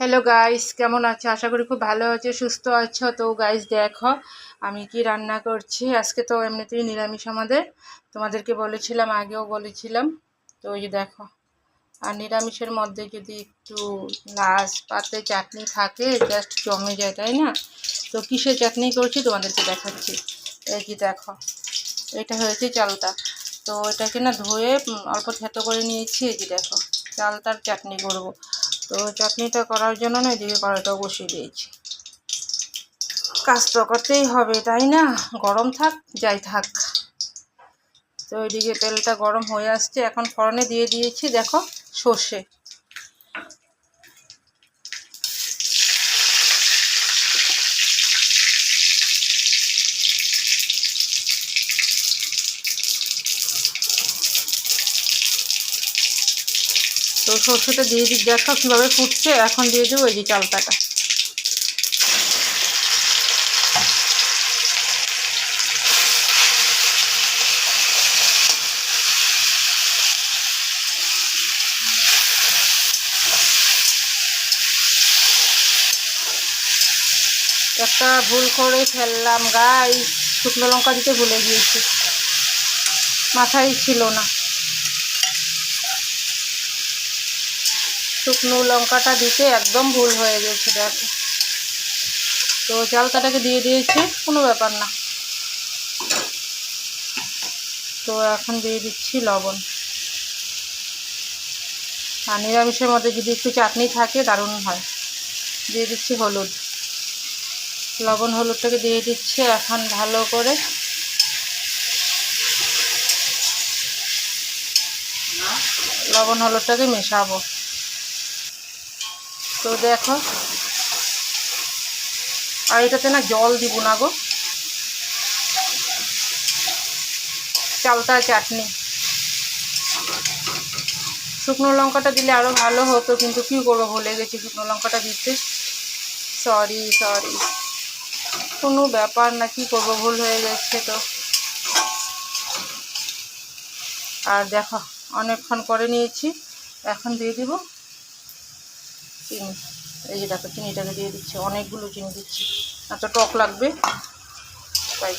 Hello guys, কেমন আছো? আশা করি খুব ভালো আছো, সুস্থ আছো। তো গাইস দেখো আমি কি রান্না করছি। আজকে তো এমনিতেই নিরামিষ আমাদের, তোমাদেরকে বলেছিলাম, আগেও বলেছিলাম। তো ওই যে দেখো, আর নিরামিষের মধ্যে যদি একটু লাস্ট পাতে চাটনি থাকে জাস্ট জমে যায়, তাই না? তো কিসের চাটনি করছি তোমাদেরকে দেখাচ্ছি। এই যে দেখো, এটা হয়েছে চালতা। তো এটাকে না ধুয়ে অল্প থেতো করে নিয়েছি। এই যে দেখো, চালতার চাটনি করব। তো চাটনিটা করার জন্য না এদিকে কড়াইটাও বসিয়ে দিয়েছি। কাজ তো করতেই হবে, তাই না? গরম থাক যাই থাক। তো ওইদিকে তেলটা গরম হয়ে আসছে, এখন ফোড়নে দিয়ে দিয়েছি দেখো সর্ষে। তো সর্ষেটা দিয়ে দিই, দেখো কীভাবে ফুটছে। এখন দিয়ে দেবো এই যে চালতাটা। একটা ভুল করে ফেললাম গাইস, শুকনো লঙ্কা দিতে ভুলে গিয়েছি, মাথায় ছিল না। শুকনো লঙ্কাটা দিতে একদম ভুল হয়ে গেছে দেখো। তো চালতাটাকে দিয়ে দিয়েছি, কোনো ব্যাপার না। তো এখন দিয়ে দিচ্ছি লবণ। আর নিরামিষের মধ্যে যদি একটু চাটনি থাকে দারুণ হয়। দিয়ে দিচ্ছি হলুদ, লবণ হলুদটাকে দিয়ে দিচ্ছি। এখন ভালো করে লবণ হলুদটাকে মেশাবো। তো দেখো, আর এটাতে না জল দিব না গো, চালতা চাটনি। শুকনো লঙ্কাটা দিলে আরও ভালো হতো, কিন্তু কী করবো, ভুলে গেছি শুকনো লঙ্কাটা দিতে। সরি, কোনো ব্যাপার না, কী করবো, ভুল হয়ে গেছে তো। আর দেখো অনেকক্ষণ করে নিয়েছি, এখন দিয়ে দিব চিনি। এই যে দেখো, চিনিটাকে দিয়ে দিচ্ছি, অনেকগুলো চিনি দিচ্ছি, এত টক লাগবে তাই।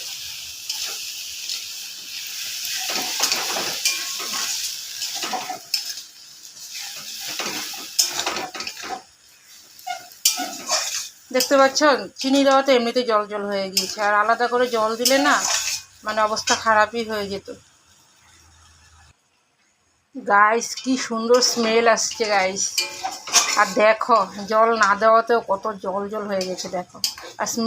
দেখতে পাচ্ছ, চিনি দেওয়াতে এমনিতে জল জল হয়ে গিয়েছে, আর আলাদা করে জল দিলে না মানে অবস্থা খারাপই হয়ে যেত। গাইস কি সুন্দর স্মেল আসছে গাইস। আর দেখো জল না দেওয়াতেও কত জল জল হয়ে গেছে দেখো, আর স্মেল